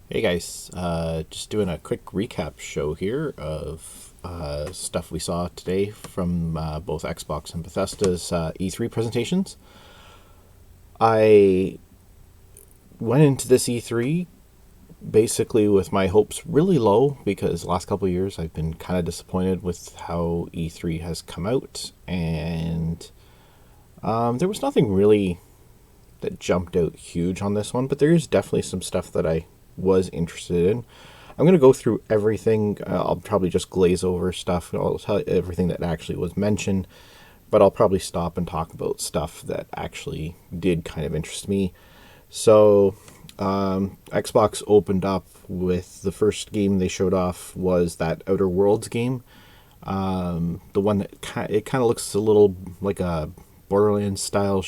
Hey guys, just doing a quick recap show here of stuff we saw today from both Xbox and Bethesda's E3 presentations. I went into this E3 basically with my hopes really low because the last couple of years I've been kind of disappointed with how E3 has come out, and there was nothing really that jumped out huge on this one, but there is definitely some stuff that I was interested in. I'm going to go through everything. I'll probably just glaze over stuff. I'll tell you everything that actually was mentioned, but I'll probably stop and talk about stuff that actually did kind of interest me. So, Xbox opened up with the first game they showed off was that Outer Worlds game. The one that it kind of looks a little like a Borderlands style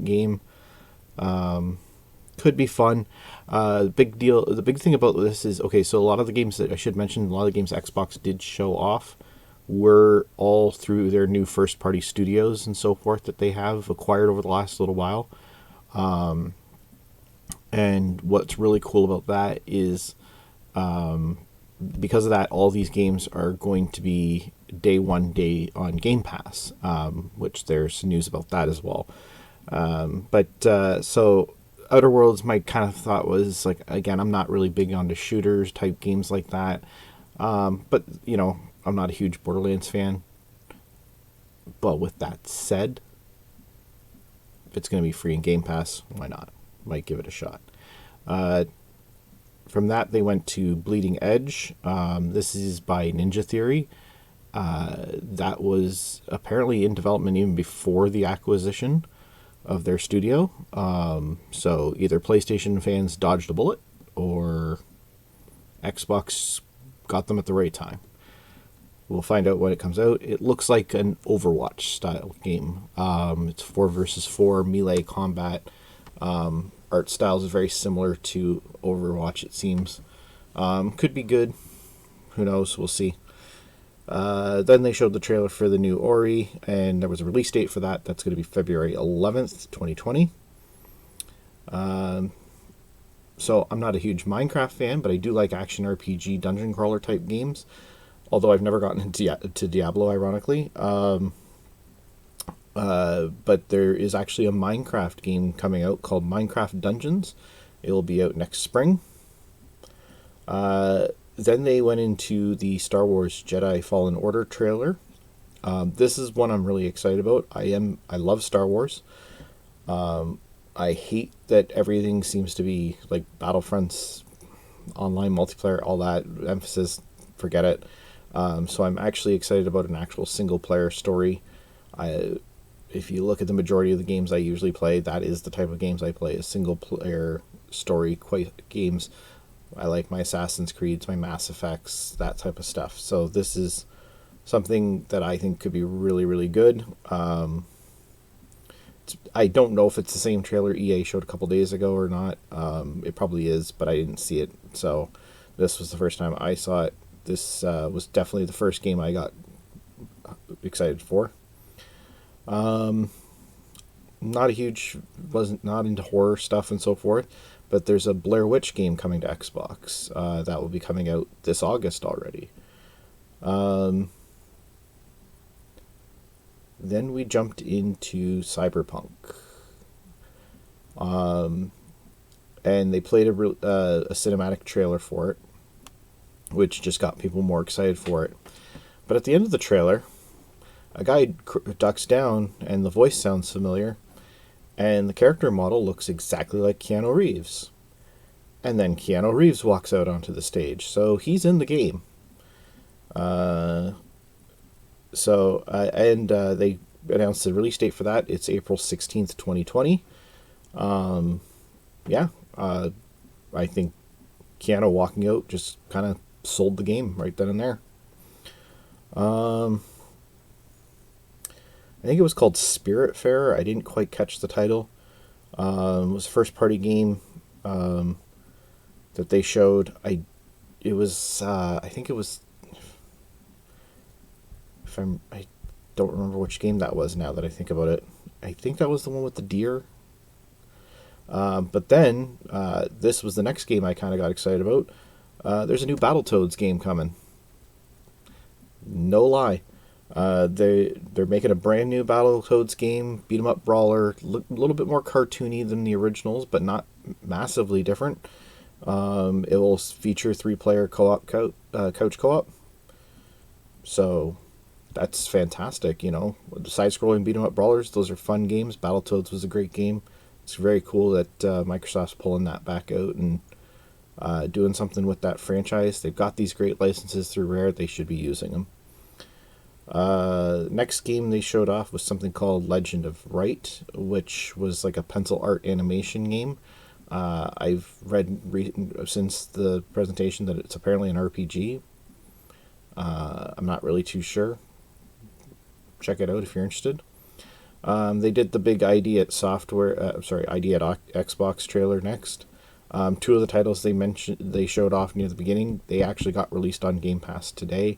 game. Could be fun. Big deal. The big thing about this is okay. So a lot of the games that I should mention, a lot of the games Xbox did show off, were all through their new first-party studios and so forth that they have acquired over the last little while. And what's really cool about that is because of that, all these games are going to be day one day on Game Pass, which there's news about that as well. So Outer Worlds, my kind of thought was like, again, I'm not really big onto shooters type games like that. But I'm not a huge Borderlands fan. But with that said, if it's going to be free in Game Pass, why not? Might give it a shot. From that, they went to Bleeding Edge. This is by Ninja Theory. That was apparently in development even before the acquisition of their studio. So either PlayStation fans dodged a bullet or Xbox got them at the right time. We'll find out when it comes out. It looks like an Overwatch style game. It's 4 versus 4 melee combat. Art styles is very similar to Overwatch, it seems. Could be good. Who knows? We'll see. Then they showed the trailer for the new Ori, and there was a release date for that. That's going to be February 11th, 2020. So I'm not a huge Minecraft fan, but I do like action RPG, dungeon crawler type games. Although I've never gotten into Diablo, ironically. But there is actually a Minecraft game coming out called Minecraft Dungeons. It will be out next spring. Then they went into the Star Wars Jedi Fallen Order trailer. This is one I'm really excited about. I love Star Wars. I hate that everything seems to be like Battlefront's online multiplayer, all that emphasis, forget it. So I'm actually excited about an actual single player story. If you look at the majority of the games I usually play, that is the type of games I play, is single player story games. I like my Assassin's Creeds, my Mass Effects, that type of stuff. So this is something that I think could be really, really good. I don't know if it's the same trailer EA showed a couple days ago or not. It probably is, but I didn't see it. So this was the first time I saw it. This was definitely the first game I got excited for. Wasn't not into horror stuff and so forth, but there's a Blair Witch game coming to Xbox that will be coming out this August already. Then we jumped into Cyberpunk, and they played a cinematic trailer for it, which just got people more excited for it. But at the end of the trailer, a guy ducks down, and the voice sounds familiar, and the character model looks exactly like Keanu Reeves. And then Keanu Reeves walks out onto the stage, so he's in the game. They announced the release date for that. It's April 16th, 2020. I think Keanu walking out just kind of sold the game right then and there. I think it was called Spiritfarer. I didn't quite catch the title. It was a first party game that they showed. I think it was, I don't remember which game that was now that I think about it. I think that was the one with the deer. But then this was the next game I kind of got excited about. There's a new Battletoads game coming. No lie. They're making a brand new Battletoads game, beat 'em up brawler, a little bit more cartoony than the originals, but not massively different. It will feature 3-player couch co-op. So that's fantastic. The side-scrolling beat 'em up brawlers, those are fun games. Battletoads was a great game. It's very cool that Microsoft's pulling that back out and doing something with that franchise. They've got these great licenses through Rare. They should be using them. Next game they showed off was something called Legend of Right, which was like a pencil art animation game. I've read since the presentation that it's apparently an RPG. I'm not really too sure. Check it out if you're interested. They did the big ID at ID at Xbox trailer next. Two of the titles they showed off near the beginning, they actually got released on Game Pass today.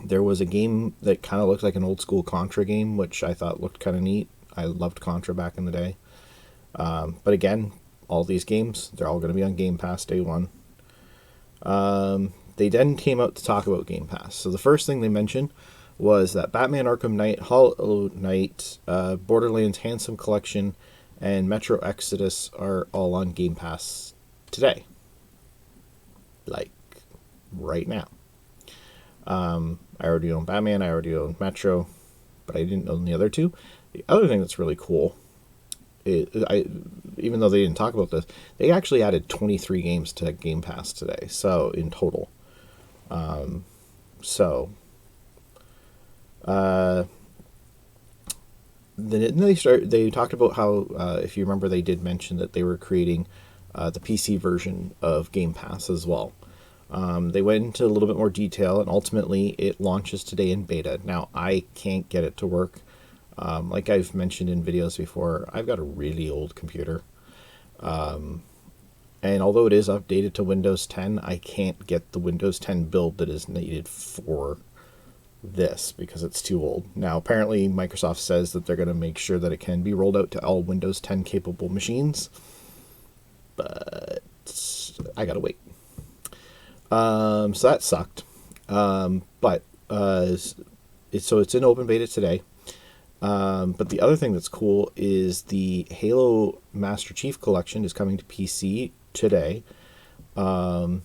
There was a game that kind of looked like an old school Contra game, which I thought looked kind of neat. I loved Contra back in the day. But again, all these games, they're all going to be on Game Pass day one. They then came out to talk about Game Pass. So the first thing they mentioned was that Batman Arkham Knight, Hollow Knight, Borderlands Handsome Collection, and Metro Exodus are all on Game Pass today. Like, right now. I already own Batman, I already own Metro, but I didn't own the other two. The other thing that's really cool, even though they didn't talk about this, they actually added 23 games to Game Pass today, so in total. Then they talked about how, if you remember, they did mention that they were creating the PC version of Game Pass as well. They went into a little bit more detail, and ultimately it launches today in beta. Now, I can't get it to work. Like I've mentioned in videos before, I've got a really old computer. And although it is updated to Windows 10, I can't get the Windows 10 build that is needed for this because it's too old. Now, apparently Microsoft says that they're going to make sure that it can be rolled out to all Windows 10 capable machines, but I gotta wait. So that sucked. It's in open beta today. But the other thing that's cool is the Halo Master Chief Collection is coming to PC today. And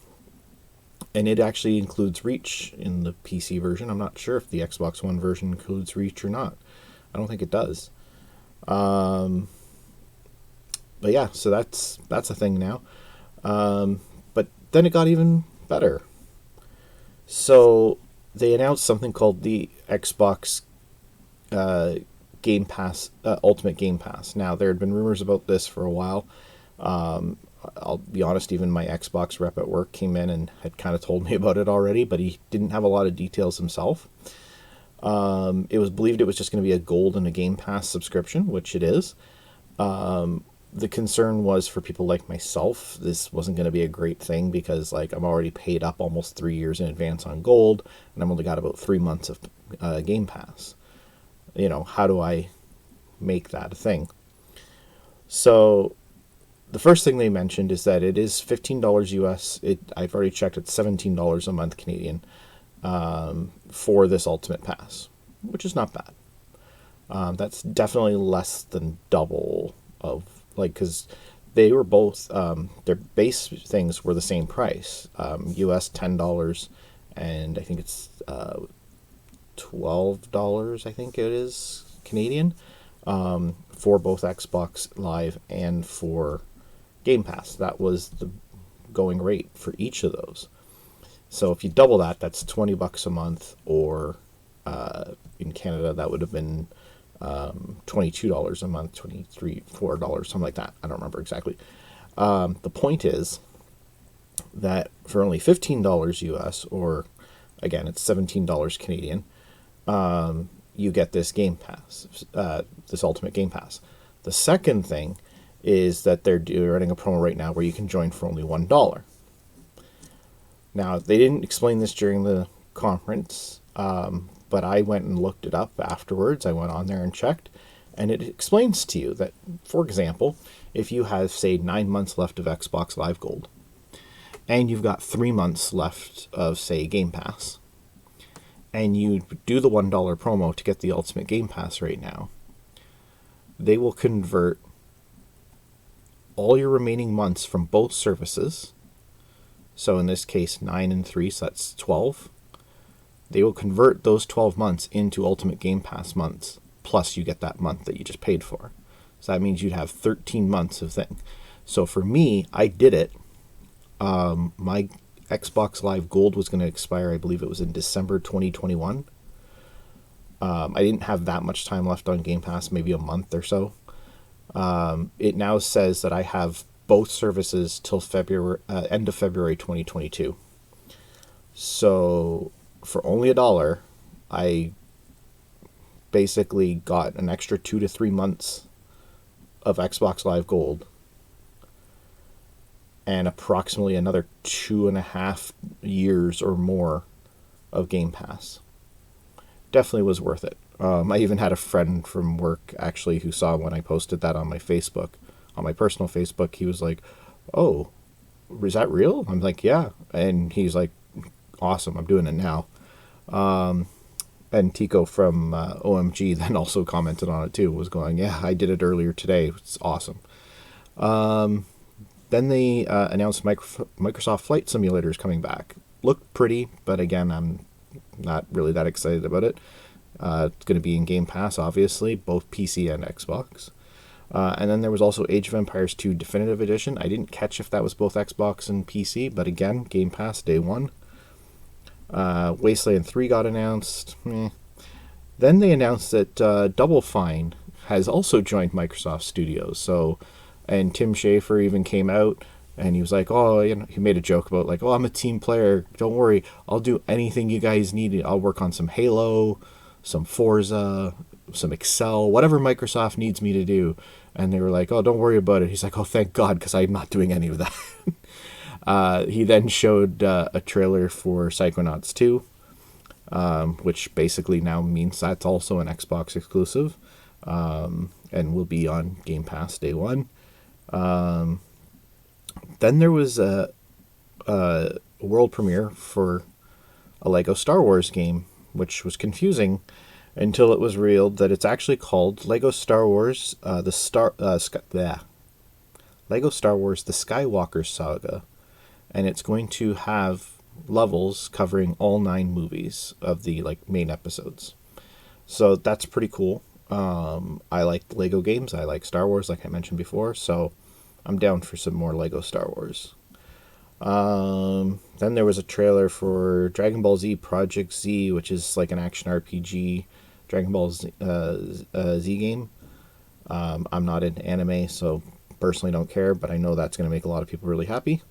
it actually includes Reach in the PC version. I'm not sure if the Xbox One version includes Reach or not. I don't think it does. But yeah, so that's a thing now. But then it got even better. So they announced something called the Xbox Game Pass, Ultimate Game Pass. Now, there had been rumors about this for a while. I'll be honest, even my Xbox rep at work came in and had kind of told me about it already, but he didn't have a lot of details himself. It was believed it was just going to be a gold and a Game Pass subscription, which it is. The concern was for people like myself, this wasn't going to be a great thing because I'm already paid up almost 3 years in advance on gold, and I've only got about 3 months of Game Pass. How do I make that a thing? So the first thing they mentioned is that it is $15 US. I've already checked, it's $17 a month Canadian for this Ultimate Pass, which is not bad. That's definitely less than double of, because they were both, their base things were the same price, US $10, and I think it's $12, I think it is, Canadian, for both Xbox Live and for Game Pass. That was the going rate for each of those. So if you double that, that's $20 a month, or in Canada that would have been $22 a month, $23, $4, something like that. I don't remember exactly. The point is that for only $15 US, or again, it's $17 Canadian, you get this Game Pass, this Ultimate Game Pass. The second thing is that they're running a promo right now where you can join for only $1. Now, they didn't explain this during the conference, but I went and looked it up afterwards. I went on there and checked, And it explains to you that, for example, if you have, say, 9 months left of Xbox Live Gold, and you've got 3 months left of, say, Game Pass, and you do the $1 promo to get the Ultimate Game Pass right now, they will convert all your remaining months from both services. So in this case, 9 and 3, so that's 12. They will convert those 12 months into Ultimate Game Pass months, plus you get that month that you just paid for. So that means you'd have 13 months of thing. So for me, I did it. My Xbox Live Gold was going to expire, I believe it was in December 2021. I didn't have that much time left on Game Pass, maybe a month or so. It now says that I have both services till February, end of February 2022. So for only $1, I basically got an extra 2 to 3 months of Xbox Live Gold and approximately another 2.5 years or more of Game Pass. Definitely was worth it. I even had a friend from work actually who saw when I posted that on my Facebook, on my personal Facebook. He was like, "Oh, is that real?" I'm like, "Yeah." And he's like, "Awesome, I'm doing it now." And Tico from OMG then also commented on it too, was going, "Yeah, I did it earlier today. It's awesome." Then they announced Microsoft Flight Simulator is coming back. Looked pretty, but again, I'm not really that excited about it. It's going to be in Game Pass, obviously, both PC and Xbox. And then there was also Age of Empires 2 Definitive Edition. I didn't catch if that was both Xbox and PC, but again, Game Pass day one. Wasteland 3 got announced. Then they announced that Double Fine has also joined Microsoft Studios. And Tim Schafer even came out and he was like, "Oh, he made a joke about like, oh, I'm a team player. Don't worry, I'll do anything you guys need. I'll work on some Halo, some Forza, some Excel, whatever Microsoft needs me to do." And they were like, "Oh, don't worry about it." He's like, "Oh, thank God, because I'm not doing any of that." He then showed a trailer for Psychonauts 2, which basically now means that's also an Xbox exclusive, and will be on Game Pass day one. Then there was a world premiere for a Lego Star Wars game, which was confusing until it was revealed that it's actually called Lego Star Wars Lego Star Wars The Skywalker Saga, and it's going to have levels covering all 9 movies of the main episodes. So that's pretty cool. I like Lego games. I like Star Wars, like I mentioned before, so I'm down for some more Lego Star Wars. Then there was a trailer for Dragon Ball Z Project Z, which is like an action RPG Dragon Ball Z game. I'm not into anime, so personally don't care, but I know that's going to make a lot of people really happy.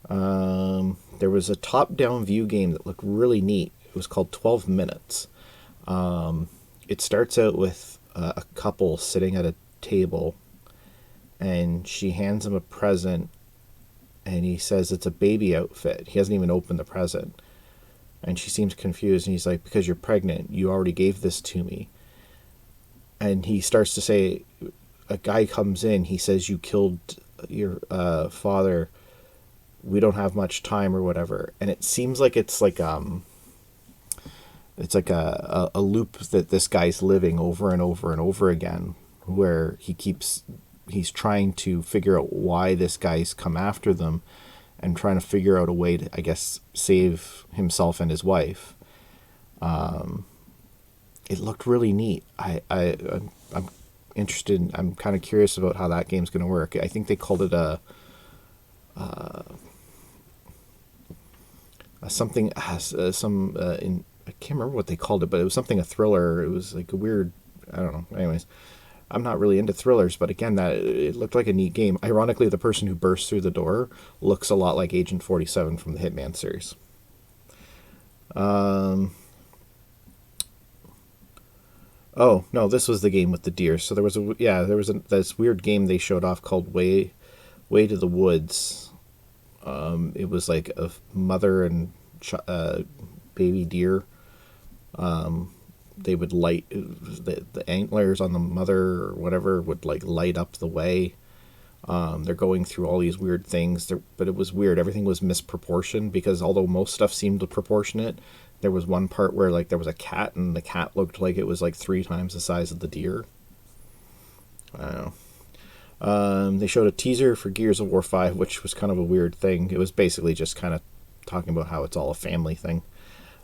There was a top-down view game that looked really neat. It was called 12 Minutes. It starts out with a couple sitting at a table, and she hands him a present, and he says it's a baby outfit. He hasn't even opened the present. And she seems confused, and he's like, "Because you're pregnant, you already gave this to me." And he starts to say, a guy comes in, he says, "You killed your father. We don't have much time," or whatever. And it seems like it's like a loop that this guy's living over and over and over again, where he's trying to figure out why this guy's come after them and trying to figure out a way to, I guess, save himself and his wife. It looked really neat. I'm interested. I'm kind of curious about how that game's going to work. I think they called it I can't remember what they called it, but it was something, a thriller. It was like a weird, I don't know. Anyways, I'm not really into thrillers, but again, that it looked like a neat game. Ironically, the person who bursts through the door looks a lot like Agent 47 from the Hitman series. Oh no, this was the game with the deer. So there was this weird game they showed off called Way to the Woods. It was like a mother and baby deer they would light the antlers on the mother or whatever would like light up the way. They're going through all these weird things, but it was weird. Everything was misproportioned because although most stuff seemed proportionate, there was one part where like there was a cat and the cat looked like it was like 3 times the size of the deer. I don't know. They showed a teaser for Gears of War 5, which was kind of a weird thing. It was basically just kind of talking about how it's all a family thing.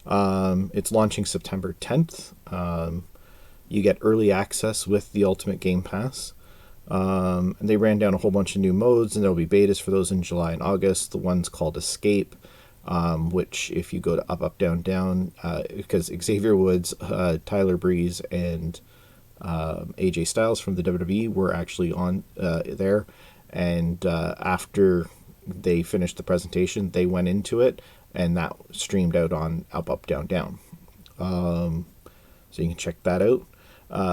It's launching September 10th. You get early access with the Ultimate Game Pass. And they ran down a whole bunch of new modes, and there'll be betas for those in July and August. The one's called Escape, which if you go to Up, Up, Down, Down, because Xavier Woods, Tyler Breeze, and AJ Styles from the WWE were actually on there. And after they finished the presentation, they went into it, and that streamed out on Up, Up, Down, Down. So you can check that out.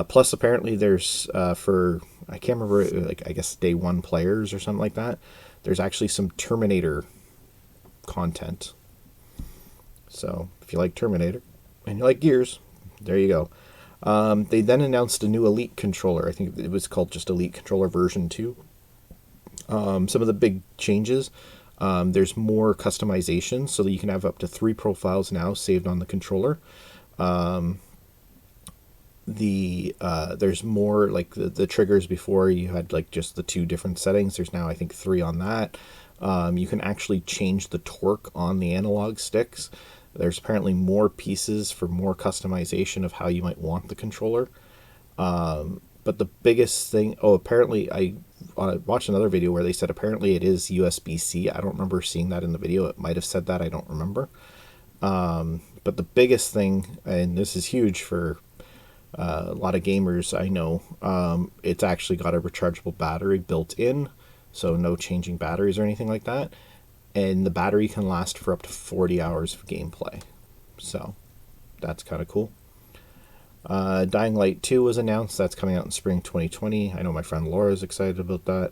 Plus, apparently, there's for I can't remember, like I guess day 1 players or something like that. There's actually some Terminator content. So if you like Terminator and you like Gears, there you go. They then announced a new Elite controller. I think it was called just Elite Controller version 2. Some of the big changes. There's more customization so that you can have up to 3 profiles now saved on the controller. There's more like the triggers. Before you had like just the 2 different settings. There's now I think 3 on that. You can actually change the torque on the analog sticks. There's apparently more pieces for more customization of how you might want the controller. But the biggest thing, apparently I watched another video where they said apparently it is USB-C. I don't remember seeing that in the video. It might have said that, I don't remember. But the biggest thing, and this is huge for a lot of gamers I know, it's actually got a rechargeable battery built in, so no changing batteries or anything like that. And the battery can last for up to 40 hours of gameplay. So that's kind of cool. Dying Light 2 was announced. That's coming out in spring 2020. I know my friend Laura is excited about that.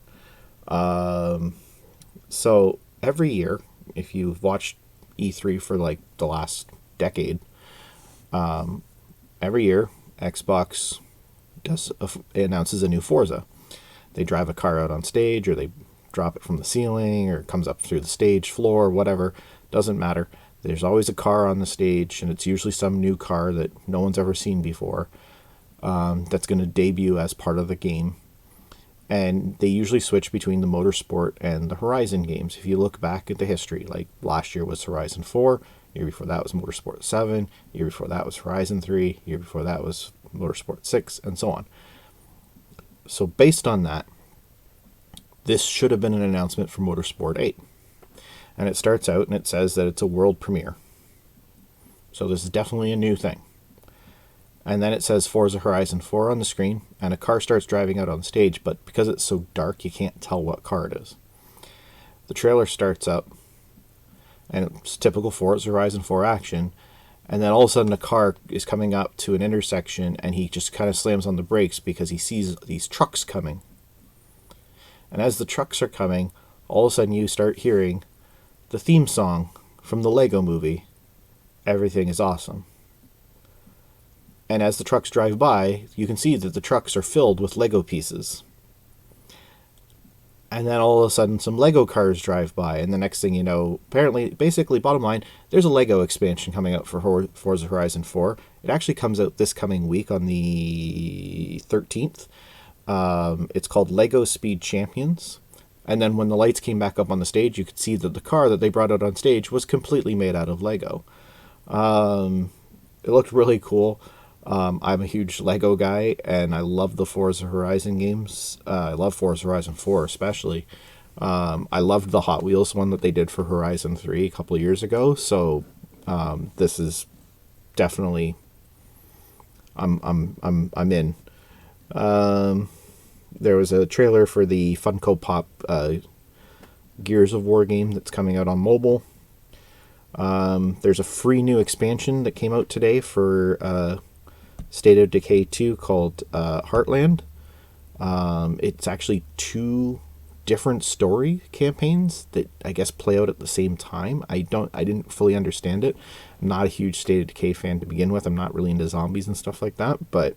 So every year, if you've watched E3 for like the last decade, every year Xbox announces a new Forza. They drive a car out on stage, or they drop it from the ceiling, or it comes up through the stage floor, whatever. Doesn't matter. There's always a car on the stage, and it's usually some new car that no one's ever seen before, that's going to debut as part of the game. And they usually switch between the Motorsport and the Horizon games. If you look back at the history, like last year was Horizon 4, year before that was Motorsport 7, year before that was Horizon 3, year before that was Motorsport 6, and so on. So based on that, this should have been an announcement for Motorsport 8. And it starts out and it says that it's a world premiere. So this is definitely a new thing. And then it says Forza Horizon 4 on the screen, and a car starts driving out on stage, but because it's so dark, you can't tell what car it is. The trailer starts up, and it's typical Forza Horizon 4 action, and then all of a sudden a car is coming up to an intersection, and he just kind of slams on the brakes because he sees these trucks coming. And as the trucks are coming, all of a sudden you start hearing the theme song from the Lego movie, Everything is Awesome. And as the trucks drive by, you can see that the trucks are filled with Lego pieces. And then all of a sudden some Lego cars drive by, and the next thing you know, apparently, basically, bottom line, there's a Lego expansion coming out for Forza Horizon 4. It actually comes out this coming week on the 13th. It's called Lego Speed Champions. And then when the lights came back up on the stage, you could see that the car that they brought out on stage was completely made out of Lego. It looked really cool. I'm a huge Lego guy, and I love the Forza Horizon games. I love Forza Horizon 4 especially. I loved the Hot Wheels one that they did for Horizon 3 a couple of years ago. So this is definitely I'm in. There was a trailer for the Funko Pop Gears of War game that's coming out on mobile. There's a free new expansion that came out today for State of Decay 2 called Heartland. It's actually 2 different story campaigns that I guess play out at the same time. I didn't fully understand it. I'm not a huge State of Decay fan to begin with. I'm not really into zombies and stuff like that, but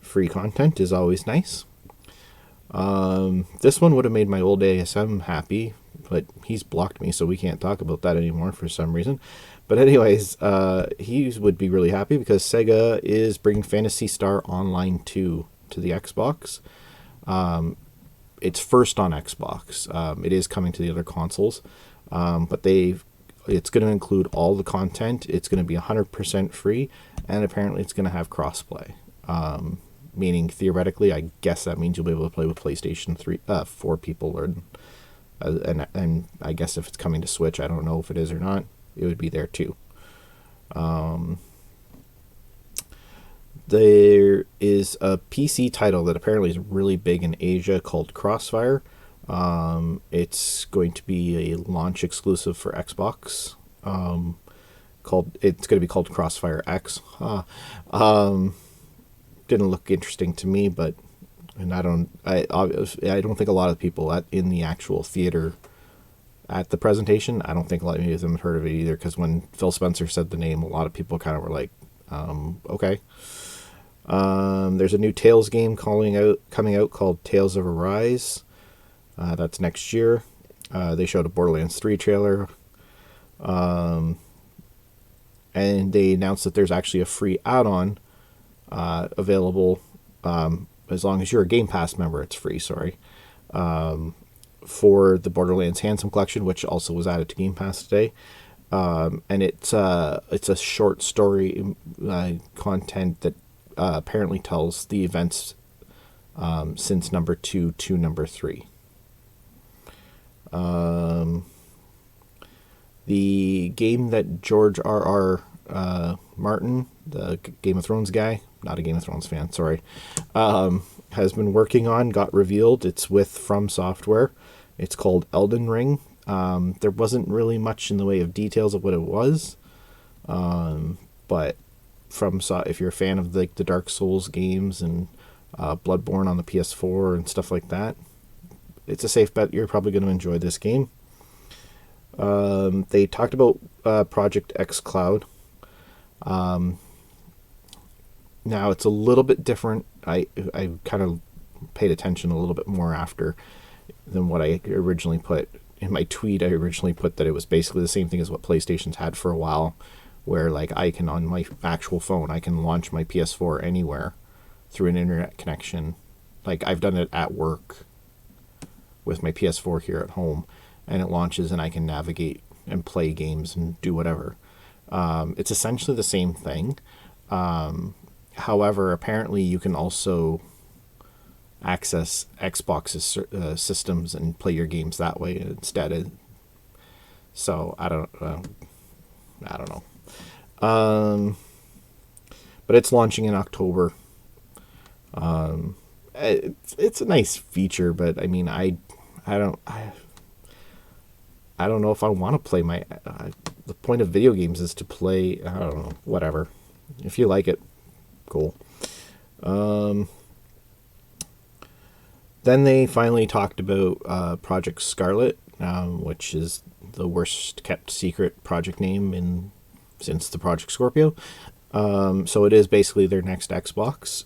free content is always nice. This one would have made my old ASM happy, but he's blocked me, so we can't talk about that anymore for some reason. But anyways, he would be really happy because Sega is bringing Phantasy Star Online 2 to the Xbox. It's first on Xbox. It is coming to the other consoles, but it's going to include all the content. It's going to be 100% free, and apparently it's going to have crossplay. Meaning, theoretically, I guess that means you'll be able to play with PlayStation 4 people, or and I guess if it's coming to Switch, I don't know if it is or not. It would be there too. There is a PC title that apparently is really big in Asia called Crossfire. It's going to be a launch exclusive for Xbox. It's going to be called Crossfire X. Didn't look interesting to me, but I don't think a lot of people in the actual theater at the presentation, I don't think a lot of them have heard of it either, because when Phil Spencer said the name, a lot of people kind of were like, okay. There's a new Tales game coming out called Tales of Arise. That's next year. They showed a Borderlands 3 trailer. And they announced that there's actually a free add-on available, as long as you're a Game Pass member, it's free, for the Borderlands Handsome Collection, which also was added to Game Pass today. And it's a short story content that apparently tells the events since number 2 to number 3. The game that George R.R. Martin, the Game of Thrones guy, not a Game of Thrones fan, sorry, has been working on, got revealed. It's with From Software. It's called Elden Ring. There wasn't really much in the way of details of what it was, but if you're a fan of the Dark Souls games and Bloodborne on the PS4 and stuff like that, it's a safe bet you're probably going to enjoy this game. They talked about Project X Cloud. Now it's a little bit different. I kind of paid attention a little bit more after than what I originally put in my tweet. I originally put that it was basically the same thing as what PlayStation's had for a while, where like I can, on my actual phone, I can launch my PS4 anywhere through an internet connection. Like I've done it at work with my PS4 here at home, and it launches and I can navigate and play games and do whatever. It's essentially the same thing. However, apparently you can also access Xbox's systems and play your games that way instead. So I don't know. But it's launching in October. It's a nice feature, but I mean, I don't know if I want to play my. The point of video games is to play. I don't know. Whatever. If you like it, cool. Then they finally talked about Project Scarlett, which is the worst kept secret project name since the Project Scorpio. So it is basically their next Xbox.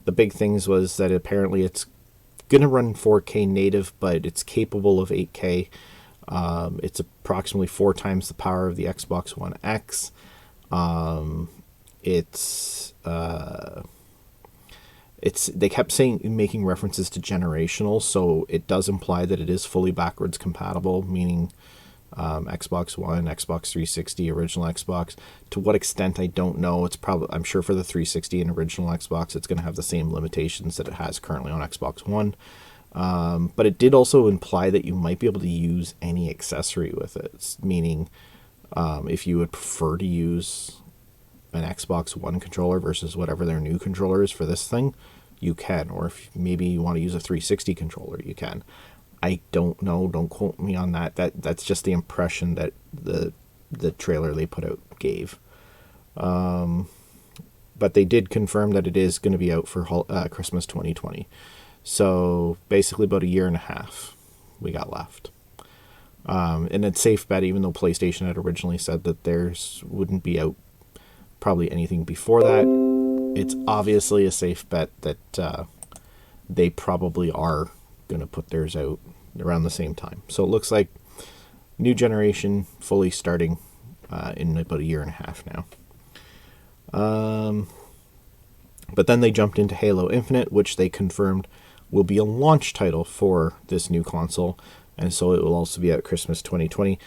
The big things was that apparently it's going to run 4K native, but it's capable of 8K. It's approximately 4 times the power of the Xbox One X. They kept making references to generational, so it does imply that it is fully backwards compatible, meaning Xbox One, Xbox 360, original Xbox. To what extent, I don't know. I'm sure for the 360 and original Xbox, it's going to have the same limitations that it has currently on Xbox One. But it did also imply that you might be able to use any accessory with it, meaning if you would prefer to use an Xbox One controller versus whatever their new controller is for this thing, you can. Or if maybe you want to use a 360 controller, you can. I don't know. Don't quote me on that. That's just the impression that the trailer they put out gave. But they did confirm that it is going to be out for Christmas 2020. So basically about a year and a half we got left. And it's safe bet, even though PlayStation had originally said that theirs wouldn't be out probably anything before that. It's obviously a safe bet that they probably are going to put theirs out around the same time. So it looks like new generation fully starting in about a year and a half now. But then they jumped into Halo Infinite, which they confirmed will be a launch title for this new console, and so it will also be at Christmas 2020.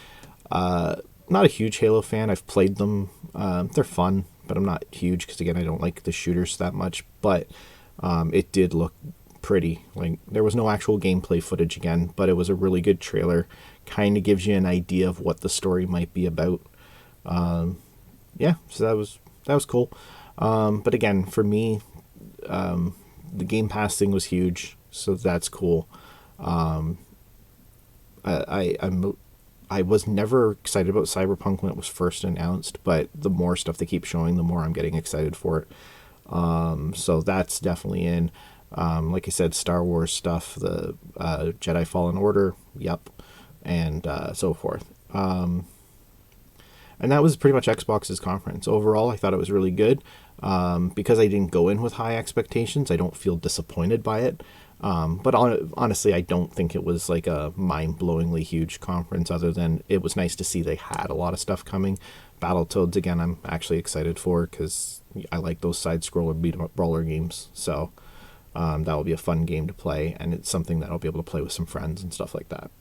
Not a huge Halo fan. I've played them. They're fun, but I'm not huge because, again, I don't like the shooters that much. But it did look pretty. Like, there was no actual gameplay footage again, but it was a really good trailer. Kind of gives you an idea of what the story might be about. Yeah, so that was cool. But again, for me, the Game Pass thing was huge, so that's cool. I was never excited about Cyberpunk when it was first announced, but the more stuff they keep showing, the more I'm getting excited for it. So that's definitely in. Like I said, Star Wars stuff, the Jedi Fallen Order, yep, and so forth. And that was pretty much Xbox's conference. Overall, I thought it was really good. Because I didn't go in with high expectations, I don't feel disappointed by it. But honestly, I don't think it was like a mind-blowingly huge conference, other than it was nice to see they had a lot of stuff coming. Battletoads, again, I'm actually excited for because I like those side-scroller beat-em-up-brawler games. So that will be a fun game to play, and it's something that I'll be able to play with some friends and stuff like that.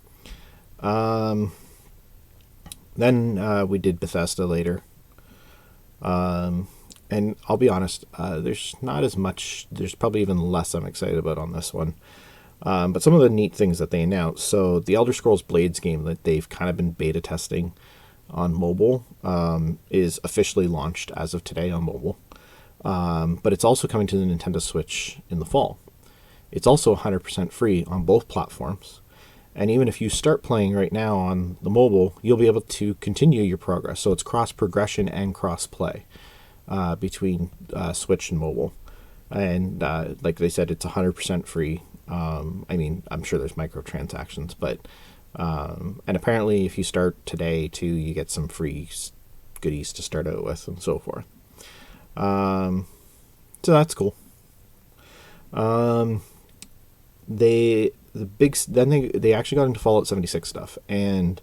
Then we did Bethesda later. And I'll be honest, there's not as much, there's probably even less I'm excited about on this one. But some of the neat things that they announced. So the Elder Scrolls Blades game that they've kind of been beta testing on mobile is officially launched as of today on mobile. But it's also coming to the Nintendo Switch in the fall. It's also 100% free on both platforms. And even if you start playing right now on the mobile, you'll be able to continue your progress. So it's cross-progression and cross-play between Switch and mobile. And like they said, it's 100% free. I mean, I'm sure there's microtransactions, but... and apparently if you start today, too, you get some free goodies to start out with and so forth. So that's cool. They actually got into Fallout 76 stuff, and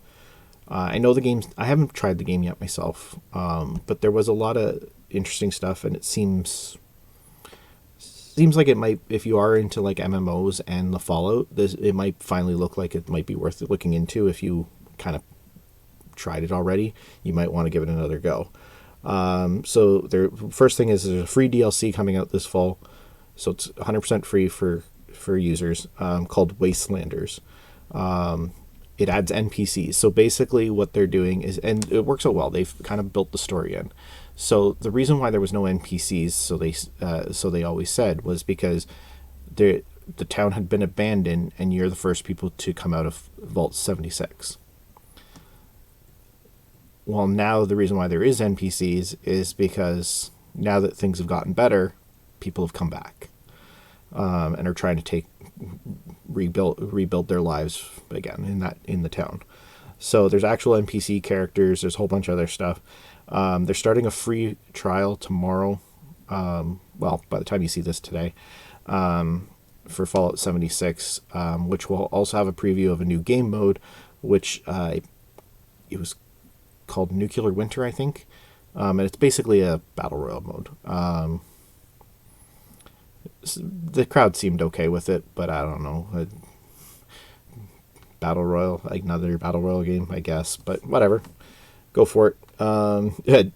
I know the games. I haven't tried the game yet myself, but there was a lot of interesting stuff, and it seems like it might, if you are into like MMOs and the Fallout, it might finally look like it might be worth looking into. If you kind of tried it already, you might want to give it another go. So their first thing is there's a free DLC coming out this fall, so it's 100% free for users, called Wastelanders. It adds NPCs. So basically what they're doing is, and it works out well, they've kind of built the story in. So the reason why there was no NPCs, so they always said, was because the town had been abandoned and you're the first people to come out of Vault 76. Well, now the reason why there is NPCs is because now that things have gotten better, people have come back. And are trying to rebuild their lives again in the town. So there's actual NPC characters. There's a whole bunch of other stuff. They're starting a free trial tomorrow. Well, by the time you see this today, for Fallout 76, which will also have a preview of a new game mode, which it was called Nuclear Winter, I think, and it's basically a battle royale mode. The crowd seemed okay with it, but I don't know. Battle Royale, like another Battle Royale game, I guess. But whatever. Go for it.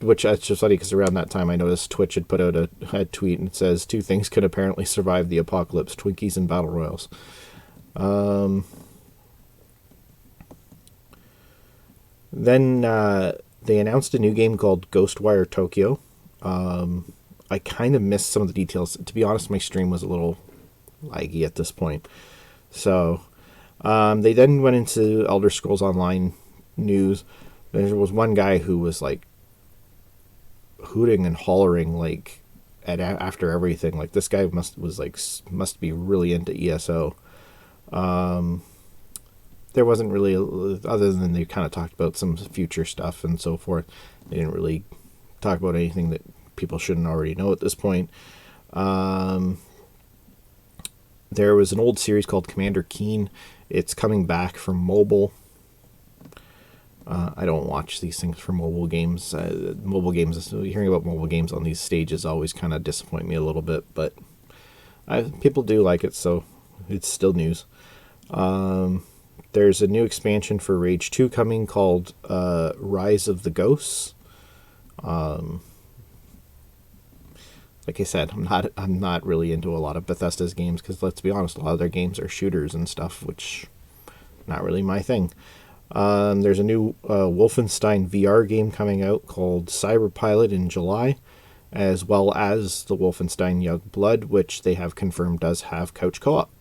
Which that's just funny because around that time I noticed Twitch had put out a tweet and it says, 2 things could apparently survive the apocalypse: Twinkies and Battle Royals. Then they announced a new game called Ghostwire Tokyo. I kind of missed some of the details. To be honest, my stream was a little laggy at this point. So they then went into Elder Scrolls Online news. There was one guy who was like hooting and hollering like after everything. Like, this guy must be really into ESO. There wasn't really, other than they kind of talked about some future stuff and so forth. They didn't really talk about anything that people shouldn't already know at this point. There was an old series called Commander Keen. It's coming back from mobile. I don't watch these things for mobile games. Hearing about mobile games on these stages always kind of disappoint me a little bit, but people do like it, so it's still news. There's a new expansion for Rage 2 coming called Rise of the Ghosts. Like I said, I'm not really into a lot of Bethesda's games because, let's be honest, a lot of their games are shooters and stuff, which not really my thing. There's a new Wolfenstein VR game coming out called Cyberpilot in July, as well as the Wolfenstein Young Blood, which they have confirmed does have couch co-op.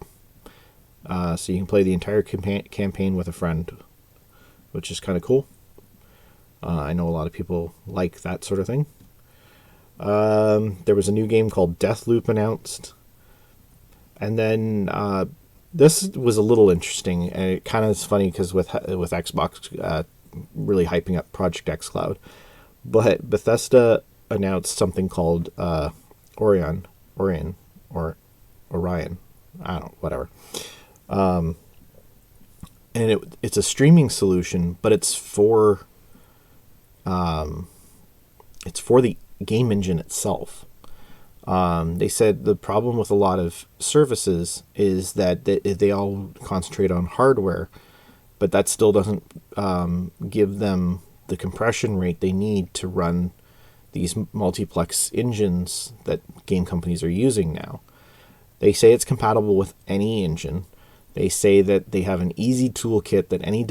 So you can play the entire campaign with a friend, which is kind of cool. I know a lot of people like that sort of thing. There was a new game called Deathloop announced. And then this was a little interesting, and it kind of is funny because with Xbox really hyping up Project xCloud. But Bethesda announced something called Orion, or Orion. I don't know, whatever. And it's a streaming solution, but it's for the game engine itself. They said the problem with a lot of services is that they all concentrate on hardware, but that still doesn't give them the compression rate they need to run these multiplex engines that game companies are using now. They say it's compatible with any engine. They say that they have an easy toolkit that any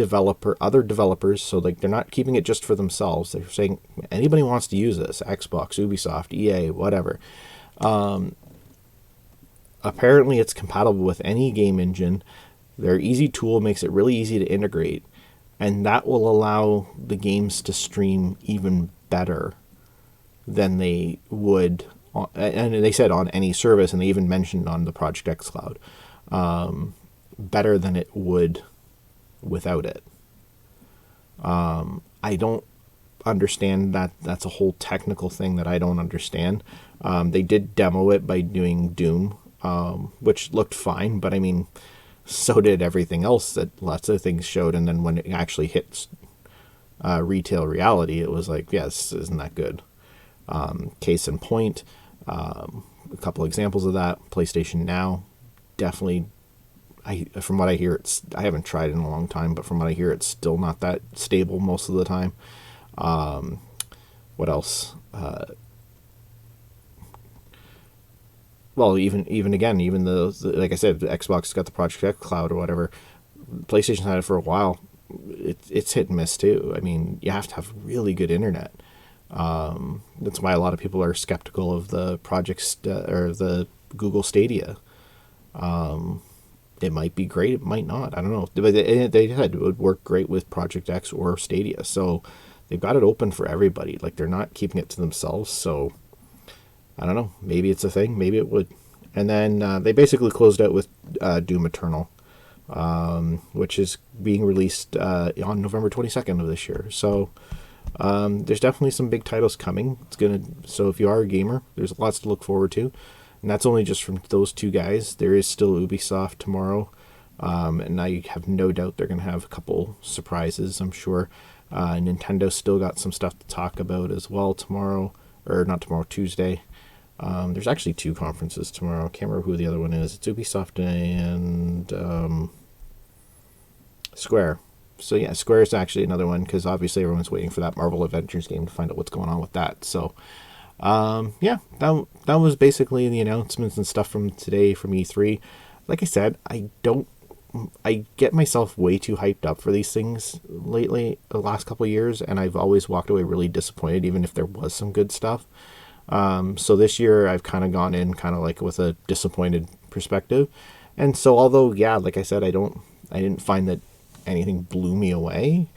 other developers, so like they're not keeping it just for themselves. They're saying anybody wants to use this, Xbox, Ubisoft, EA, whatever. Apparently it's compatible with any game engine. Their easy tool makes it really easy to integrate, and that will allow the games to stream even better than they would, and they said on any service, and they even mentioned on the Project xCloud, better than it would without it. I don't understand that. That's a whole technical thing that I don't understand. They did demo it by doing Doom, which looked fine, but I mean, so did everything else that lots of things showed, and then when it actually hits retail reality, it was like, yes, isn't that good? Case in point, a couple examples of that, PlayStation Now, definitely, from what I hear, I haven't tried it in a long time, but from what I hear, it's still not that stable most of the time. What else? Well, even the like I said, Xbox got the Project xCloud or whatever. PlayStation had it for a while. It's hit and miss too. I mean, you have to have really good internet. That's why a lot of people are skeptical of the or the Google Stadia. It might be great, it might not. I don't know. But they said it would work great with Project X or Stadia. So they've got it open for everybody. Like, they're not keeping it to themselves. So I don't know. Maybe it's a thing. Maybe it would. And then they basically closed out with Doom Eternal, which is being released on November 22nd of this year. So there's definitely some big titles coming. So if you are a gamer, there's lots to look forward to. And that's only just from those two guys. There is still Ubisoft tomorrow. And I have no doubt they're going to have a couple surprises, I'm sure. Nintendo still got some stuff to talk about as well tomorrow. Or not tomorrow, Tuesday. There's actually two conferences tomorrow. I can't remember who the other one is. It's Ubisoft and Square. So yeah, Square is actually another one, because obviously everyone's waiting for that Marvel Adventures game to find out what's going on with that. So yeah, that was basically the announcements and stuff from today from E3. Like I said, I get myself way too hyped up for these things lately, the last couple of years, and I've always walked away really disappointed, even if there was some good stuff. So this year I've kind of gone in kind of like with a disappointed perspective. And so although, yeah, like I said, I didn't find that anything blew me away,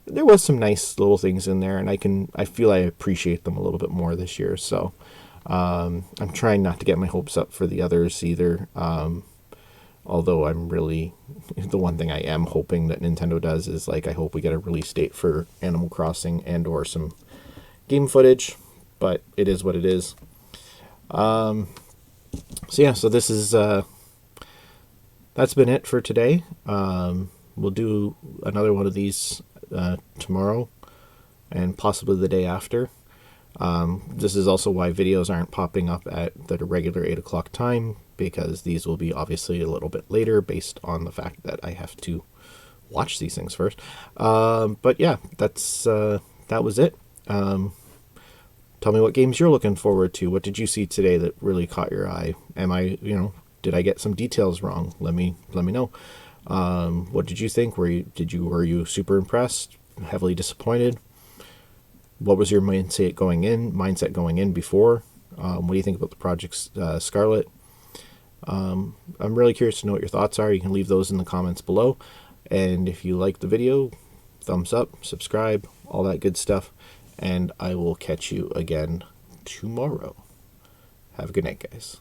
there was some nice little things in there, and I feel I appreciate them a little bit more this year. So I'm trying not to get my hopes up for the others either. Although I'm really, the one thing I am hoping that Nintendo does is, like, I hope we get a release date for Animal Crossing and or some game footage, but it is what it is. So yeah, so this is, that's been it for today. We'll do another one of these tomorrow and possibly the day after. This is also why videos aren't popping up at the regular 8 o'clock time, because these will be obviously a little bit later based on the fact that I have to watch these things first. But yeah, that was it. Tell me what games you're looking forward to. What did you see today that really caught your eye? Did I get some details wrong? Let me know. What did you think? Were you super impressed? Heavily disappointed? What was your mindset going in before? What do you think about the project Scarlett? I'm really curious to know what your thoughts are. You can leave those in the comments below. And if you like the video, thumbs up, subscribe, all that good stuff. And I will catch you again tomorrow. Have a good night, guys.